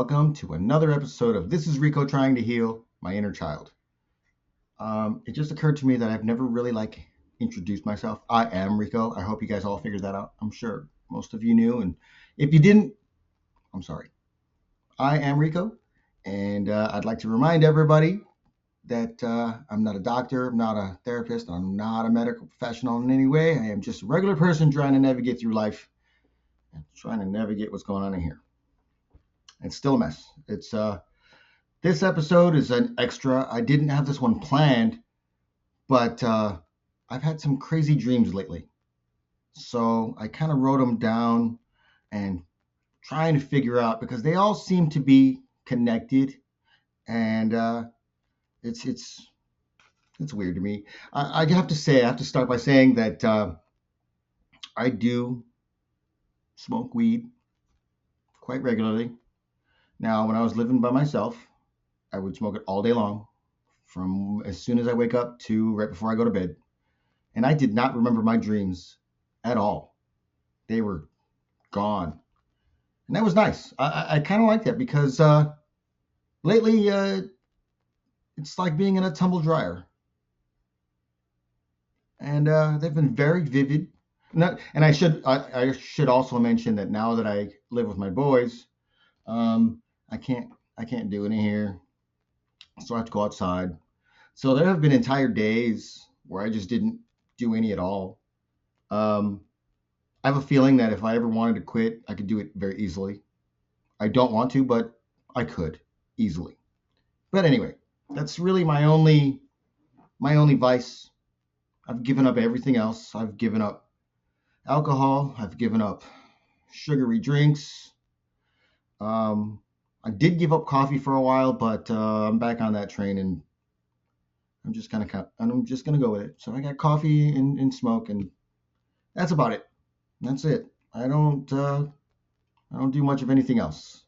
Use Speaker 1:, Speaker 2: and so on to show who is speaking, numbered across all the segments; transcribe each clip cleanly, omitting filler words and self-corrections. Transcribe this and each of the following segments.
Speaker 1: welcome to another episode of This is Rico trying to heal my inner child. It just occurred to me that I've never really introduced myself. I am Rico. I hope you guys all figured that out. I'm sure most of you knew, and if you didn't, I'm sorry. I am Rico, and I'd like to remind everybody that I'm not a doctor, I'm not a therapist, I'm not a medical professional in any way. I am just a regular person trying to navigate through life and trying to navigate what's going on in here. It's still a mess. It's this episode is an extra. I didn't have this one planned, but I've had some crazy dreams lately. So I kind of wrote them down and trying to figure out, because they all seem to be connected, and it's weird to me. I have to start by saying that I do smoke weed quite regularly. Now, when I was living by myself, I would smoke it all day long, from as soon as I wake up to right before I go to bed. And I did not remember my dreams at all. They were gone. And that was nice. I kind of like that, because lately it's like being in a tumble dryer. And they've been very vivid. And I should also mention that now that I live with my boys, I can't do any here, so I have to go outside. So there have been entire days where I just didn't do any at all. I have a feeling that if I ever wanted to quit, I could do it very easily. I don't want to, but I could easily. But anyway, that's really my only vice. I've given up everything else. I've given up alcohol. I've given up sugary drinks. I did give up coffee for a while, but I'm back on that train, and I'm just gonna go with it. So I got coffee and smoke, and that's about it. That's it. I don't do much of anything else.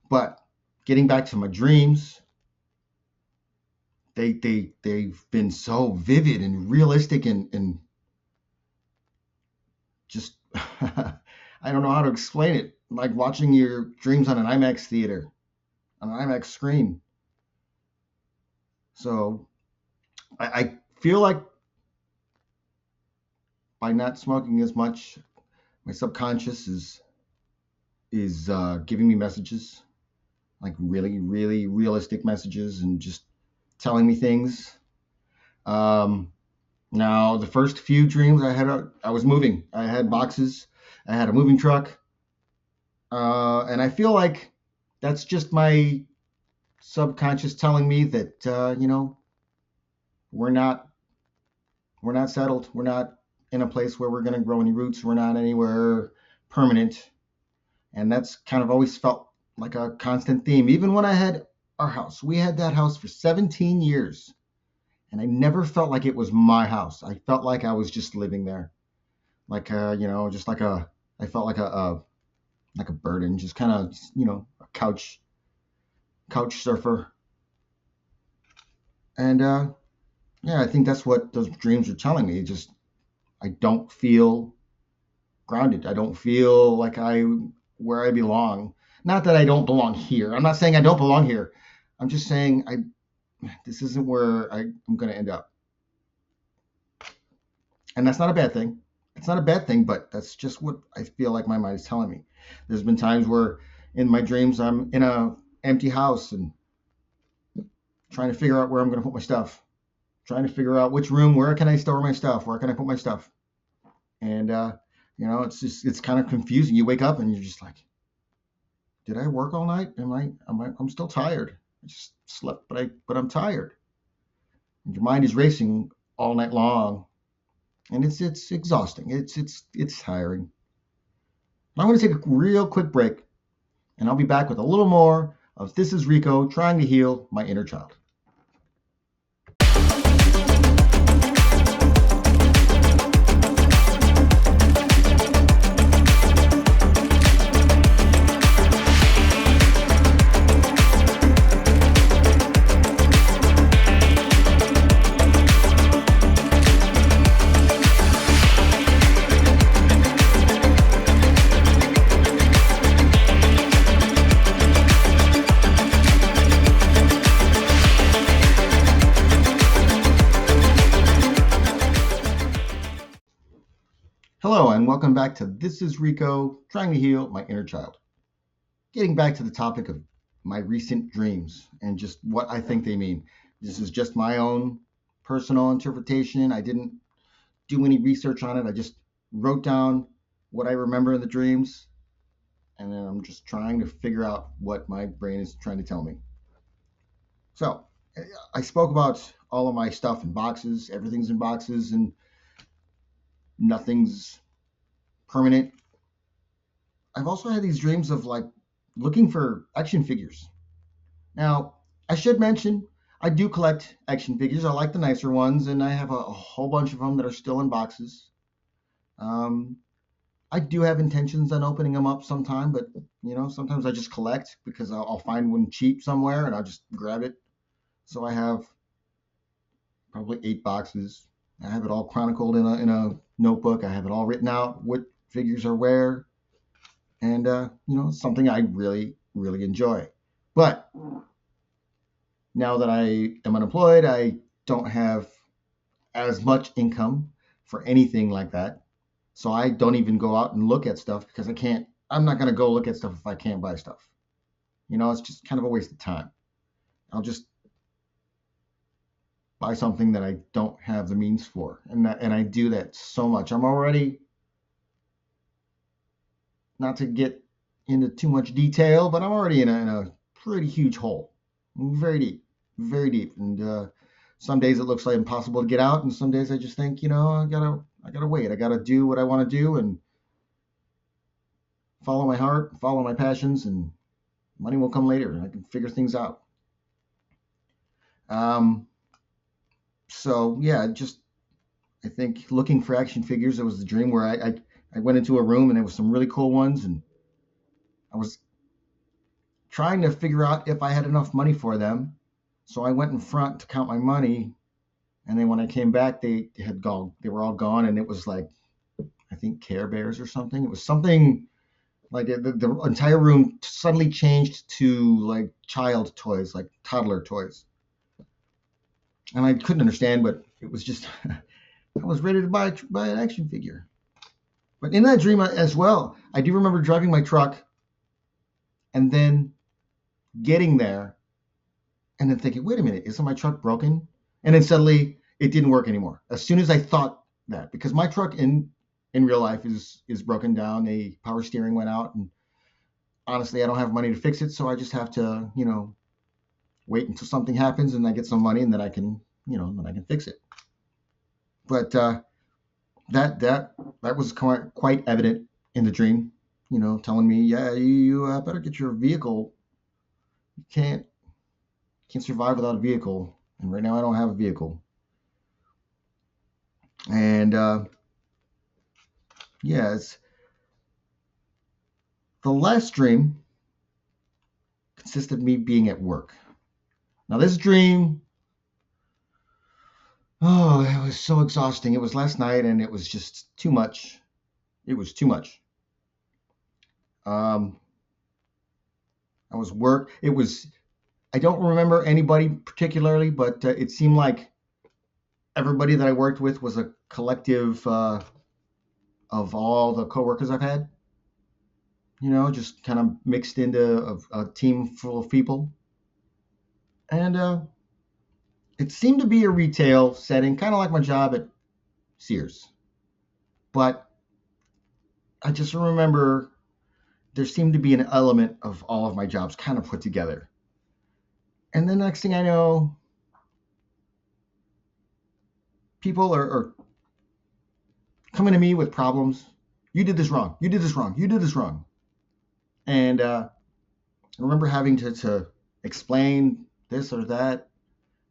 Speaker 1: But getting back to my dreams, they've been so vivid and realistic and just I don't know how to explain it. Like watching your dreams on an IMAX theater, on an IMAX screen. So I feel like by not smoking as much, my subconscious is giving me messages, like really, really realistic messages, and just telling me things. Now, the first few dreams I had, I was moving. I had boxes. I had a moving truck. And I feel like that's just my subconscious telling me that, we're not settled. We're not in a place where we're going to grow any roots. We're not anywhere permanent. And that's kind of always felt like a constant theme. Even when I had our house, we had that house for 17 years. And I never felt like it was my house. I felt like I was just living there. I felt like a burden, just kind of, a couch surfer. And I think that's what those dreams are telling me. I don't feel grounded. I don't feel like where I belong. Not that I don't belong here. I'm not saying I don't belong here. I'm just saying this isn't where I'm going to end up. And that's not a bad thing. It's not a bad thing, but that's just what I feel like my mind is telling me. There's been times where in my dreams I'm in a empty house and trying to figure out where I'm going to put my stuff. Trying to figure out which room, where can I store my stuff? Where can I put my stuff? And, it's kind of confusing. You wake up and you're just like, did I work all night? I'm still tired. I just slept, but I'm tired. And your mind is racing all night long. And it's exhausting. It's tiring. I'm going to take a real quick break, and I'll be back with a little more of This is Rico trying to heal my inner child. Hello, and welcome back to This is Rico, trying to heal my inner child. Getting back to the topic of my recent dreams and just what I think they mean. This is just my own personal interpretation. I didn't do any research on it. I just wrote down what I remember in the dreams, and then I'm just trying to figure out what my brain is trying to tell me. So, I spoke about all of my stuff in boxes, everything's in boxes, and nothing's permanent. I've also had these dreams of like looking for action figures. Now, I should mention I do collect action figures. I like the nicer ones, and I have a whole bunch of them that are still in boxes. Um, I do have intentions on opening them up sometime, but sometimes I just collect because I'll find one cheap somewhere and I'll just grab it. So I have probably 8 boxes. I have it all chronicled in a notebook. I have it all written out what figures are where, and something I really really enjoy. But now that I am unemployed, I don't have as much income for anything like that. So I don't even go out and look at stuff because I can't. I'm not going to go look at stuff if I can't buy stuff. It's just kind of a waste of time. I'll just buy something that I don't have the means for, and I do that so much. I'm already, not to get into too much detail, but I'm already in a pretty huge hole, very deep, very deep. And some days it looks like impossible to get out, and some days I just think, I gotta wait. I gotta do what I want to do and follow my heart, follow my passions, and money will come later, and I can figure things out. Um, so yeah, just I think looking for action figures. It was the dream where I went into a room and there was some really cool ones, and I was trying to figure out if I had enough money for them. So I went in front to count my money, and then when I came back, they had gone. They were all gone, and it was like, I think, Care Bears or something. It was something like the entire room suddenly changed to like child toys, like toddler toys, and I couldn't understand, but it was just I was ready to buy an action figure. But in that dream as well, I do remember driving my truck and then getting there and then thinking, wait a minute, isn't my truck broken? And then suddenly it didn't work anymore. As soon as I thought that, because my truck in real life is broken down, the power steering went out, and honestly, I don't have money to fix it, so I just have to, wait until something happens and I get some money, and then I can, then I can fix it. But that was quite evident in the dream, telling me, yeah, you better get your vehicle. You can't survive without a vehicle, and right now I don't have a vehicle. And yeah, it's the last dream consisted of me being at work. Now this dream, oh, it was so exhausting. It was last night, and it was just too much. It was too much. I was work. It was. I don't remember anybody particularly, but it seemed like everybody that I worked with was a collective of all the coworkers I've had. Just kind of mixed into a team full of people, and it seemed to be a retail setting, kind of like my job at Sears. But I just remember there seemed to be an element of all of my jobs kind of put together. And the next thing I know, people are coming to me with problems. You did this wrong. You did this wrong. You did this wrong. And I remember having to explain this or that,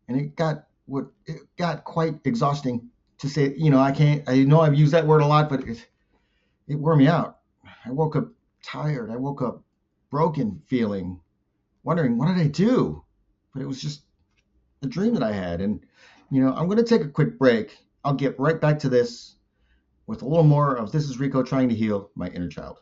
Speaker 1: and it got quite exhausting to say. I can't. I know I've used that word a lot, but it wore me out. I woke up tired. I woke up broken, feeling, wondering, what did I do? But it was just a dream that I had. And, I'm going to take a quick break. I'll get right back to this with a little more of This is Rico trying to heal my inner child.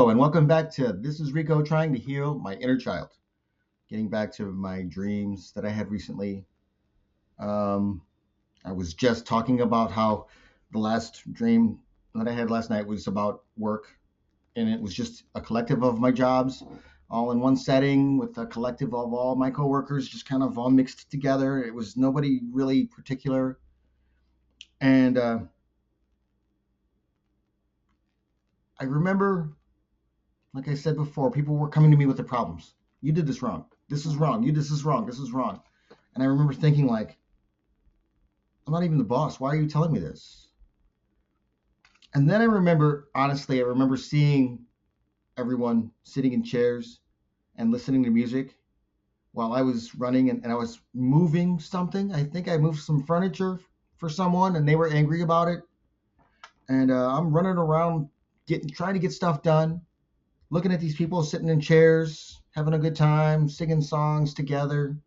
Speaker 1: Hello, and welcome back to This is Rico Trying to Heal My Inner Child. Getting back to my dreams that I had recently. I was just talking about how the last dream that I had last night was about work, and it was just a collective of my jobs all in one setting with a collective of all my coworkers just kind of all mixed together. It was nobody really particular. And I remember, like I said before, people were coming to me with their problems. You did this wrong. This is wrong. This is wrong. This is wrong. And I remember thinking, like, I'm not even the boss. Why are you telling me this? And then I remember seeing everyone sitting in chairs and listening to music while I was running, and I was moving something. I think I moved some furniture for someone, and they were angry about it. And I'm running around trying to get stuff done, looking at these people sitting in chairs, having a good time, singing songs together,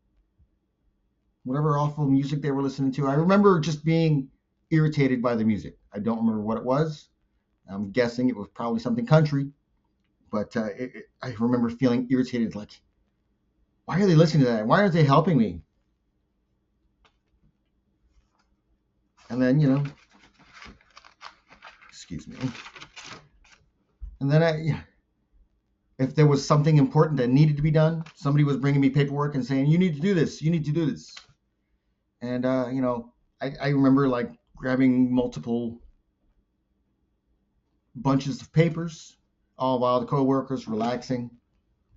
Speaker 1: whatever awful music they were listening to. I remember just being irritated by the music. I don't remember what it was. I'm guessing it was probably something country, but I remember feeling irritated, like, why are they listening to that? Why aren't they helping me? And then, excuse me. And then if there was something important that needed to be done, somebody was bringing me paperwork and saying, you need to do this, you need to do this. And, I remember like grabbing multiple bunches of papers, all while the coworkers relaxing,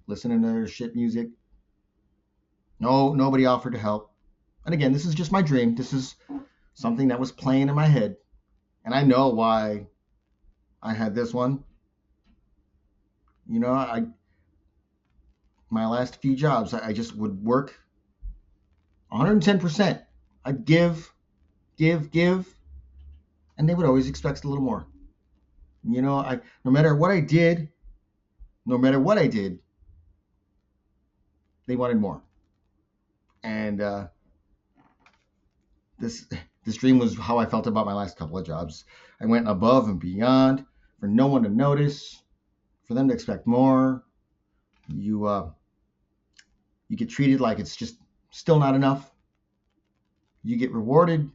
Speaker 1: listening to their shit music. No, nobody offered to help. And again, this is just my dream. This is something that was playing in my head. And I know why I had this one. My last few jobs, I just would work 110%. I'd give, and they would always expect a little more. No matter what I did, they wanted more. And this dream was how I felt about my last couple of jobs. I went above and beyond for no one to notice, for them to expect more. You get treated like it's just still not enough. You get rewarded.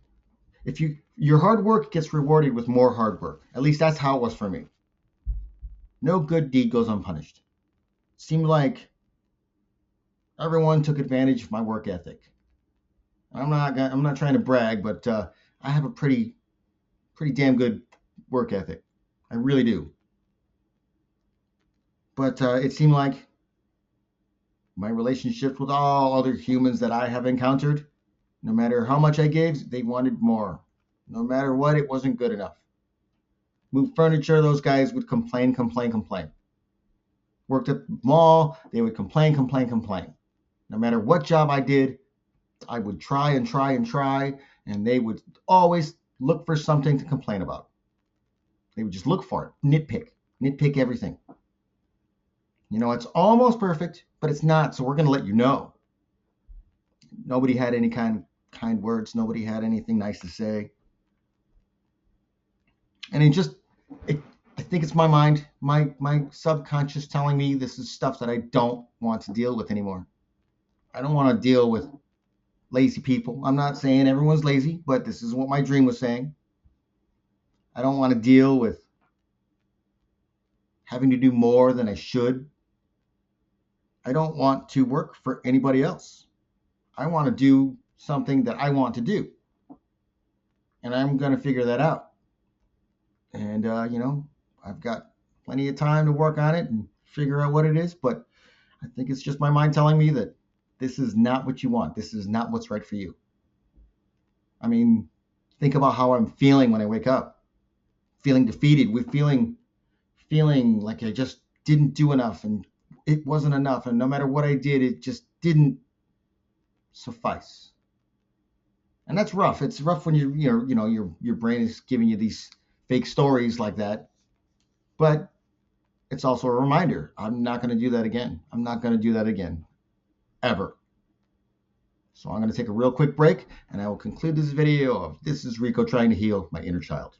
Speaker 1: Your hard work gets rewarded with more hard work. At least that's how it was for me. No good deed goes unpunished. It seemed like everyone took advantage of my work ethic. I'm not trying to brag, but I have a pretty damn good work ethic. I really do. But it seemed like my relationships with all other humans that I have encountered, no matter how much I gave, they wanted more. No matter what, it wasn't good enough. Move furniture, those guys would complain. Worked at the mall, they would complain. No matter what job I did, I would try, and they would always look for something to complain about. They would just look for it, nitpick everything. It's almost perfect, but it's not, so we're going to let you know. Nobody had any kind words. Nobody had anything nice to say. And I think it's my mind, my subconscious telling me this is stuff that I don't want to deal with anymore. I don't want to deal with lazy people. I'm not saying everyone's lazy, but this is what my dream was saying. I don't want to deal with having to do more than I should. I don't want to work for anybody else. I want to do something that I want to do. And I'm going to figure that out. And, I've got plenty of time to work on it and figure out what it is. But I think it's just my mind telling me that this is not what you want. This is not what's right for you. I mean, think about how I'm feeling when I wake up. Feeling defeated. We're feeling like I just didn't do enough and it wasn't enough. And no matter what I did, it just didn't suffice. And that's rough. It's rough when your brain is giving you these fake stories like that. But it's also a reminder. I'm not going to do that again. I'm not going to do that again. Ever. So I'm going to take a real quick break, and I will conclude this video of This is Rico Trying to Heal My Inner Child.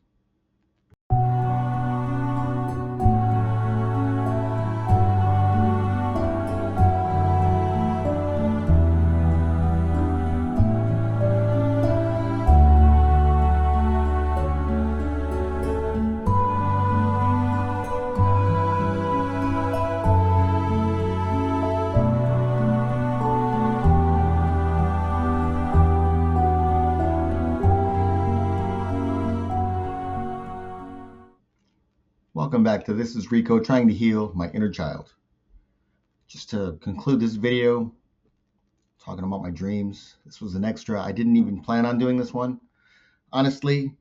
Speaker 1: Welcome back to This is Rico trying to heal my inner child. Just to conclude this video, talking about my dreams. This was an extra. I didn't even plan on doing this one. Honestly,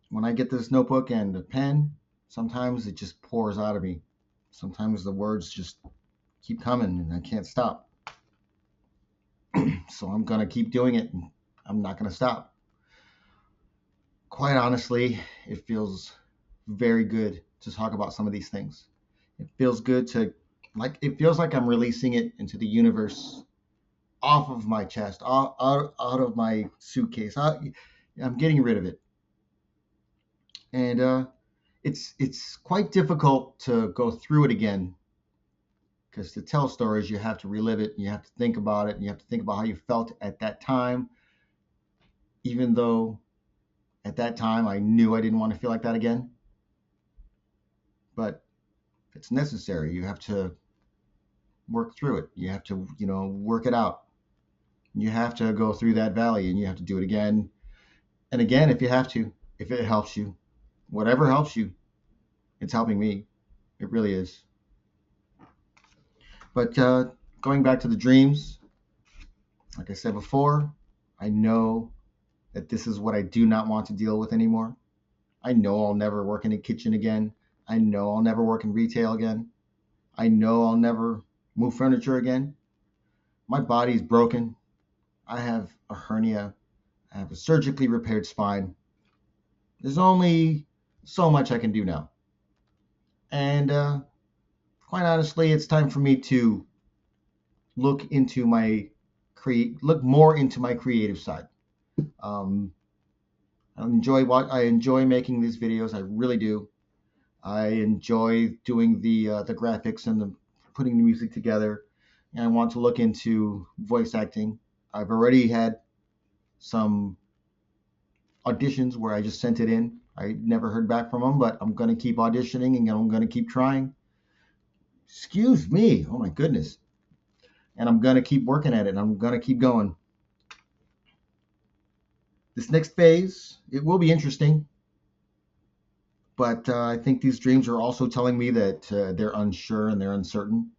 Speaker 1: when I get this notebook and a pen, sometimes it just pours out of me. Sometimes the words just keep coming and I can't stop. So I'm going to keep doing it and I'm not going to stop. Quite honestly, it feels very good to talk about some of these things. It feels good to, it feels like I'm releasing it into the universe, off of my chest, out of my suitcase. I'm getting rid of it. And it's quite difficult to go through it again, because to tell stories, you have to relive it, and you have to think about it, and you have to think about how you felt at that time, even though at that time I knew I didn't want to feel like that again. But it's necessary. You have to work through it. You have to, work it out. You have to go through that valley, and you have to do it again and again if you have to, if it helps you. Whatever helps you, it's helping me. It really is. But going back to the dreams, like I said before, I know that this is what I do not want to deal with anymore. I know I'll never work in a kitchen again. I know I'll never work in retail again. I know I'll never move furniture again. My body's broken. I have a hernia. I have a surgically repaired spine. There's only so much I can do now. And quite honestly, it's time for me to look more into my creative side. I enjoy making these videos. I really do. I enjoy doing the graphics and putting the music together. And I want to look into voice acting. I've already had some auditions where I just sent it in. I never heard back from them, but I'm going to keep auditioning and I'm going to keep trying. Excuse me. Oh my goodness. And I'm going to keep working at it. And I'm going to keep going. This next phase, it will be interesting. But I think these dreams are also telling me that they're unsure and they're uncertain.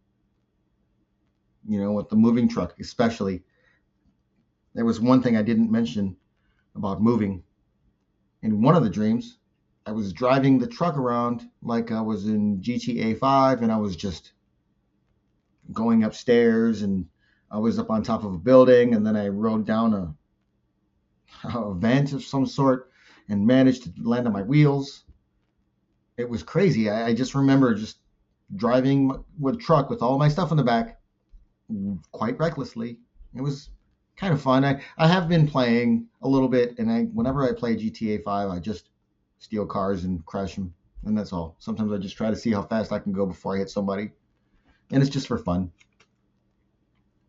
Speaker 1: With the moving truck, especially. There was one thing I didn't mention about moving. In one of the dreams, I was driving the truck around like I was in GTA 5, and I was just going upstairs, and I was up on top of a building, and then I rode down a vent of some sort and managed to land on my wheels. It was crazy. I just remember just driving with a truck with all my stuff in the back quite recklessly. It was kind of fun. I have been playing a little bit, and whenever I play GTA 5, I just steal cars and crash them, and that's all. Sometimes I just try to see how fast I can go before I hit somebody, and it's just for fun.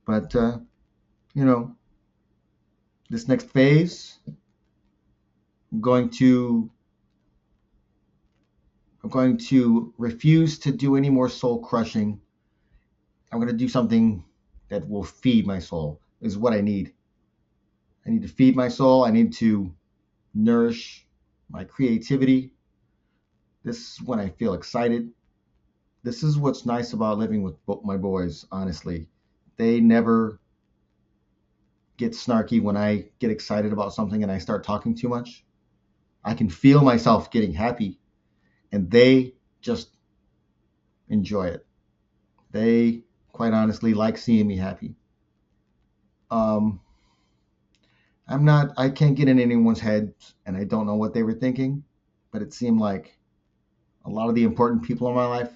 Speaker 1: But this next phase, I'm going to refuse to do any more soul crushing. I'm going to do something that will feed my soul, is what I need. I need to feed my soul. I need to nourish my creativity. This is when I feel excited. This is what's nice about living with my boys, honestly. They never get snarky when I get excited about something and I start talking too much. I can feel myself getting happy, and they just enjoy it. They, quite honestly, like seeing me happy. I can't get in anyone's head, and I don't know what they were thinking, but it seemed like a lot of the important people in my life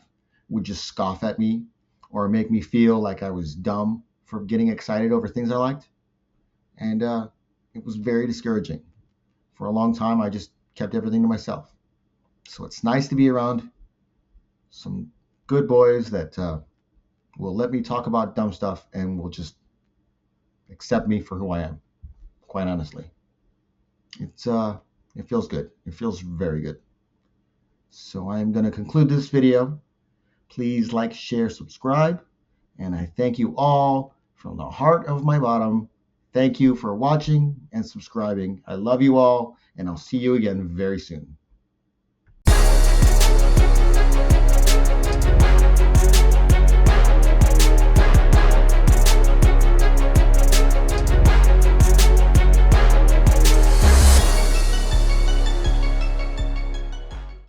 Speaker 1: would just scoff at me or make me feel like I was dumb for getting excited over things I liked. And it was very discouraging. For a long time, I just kept everything to myself. So it's nice to be around some good boys that will let me talk about dumb stuff and will just accept me for who I am. Quite honestly, it feels good. It feels very good. So I'm going to conclude this video. Please like, share, subscribe, and I thank you all from the heart of my bottom. Thank you for watching and subscribing. I love you all, and I'll see you again very soon.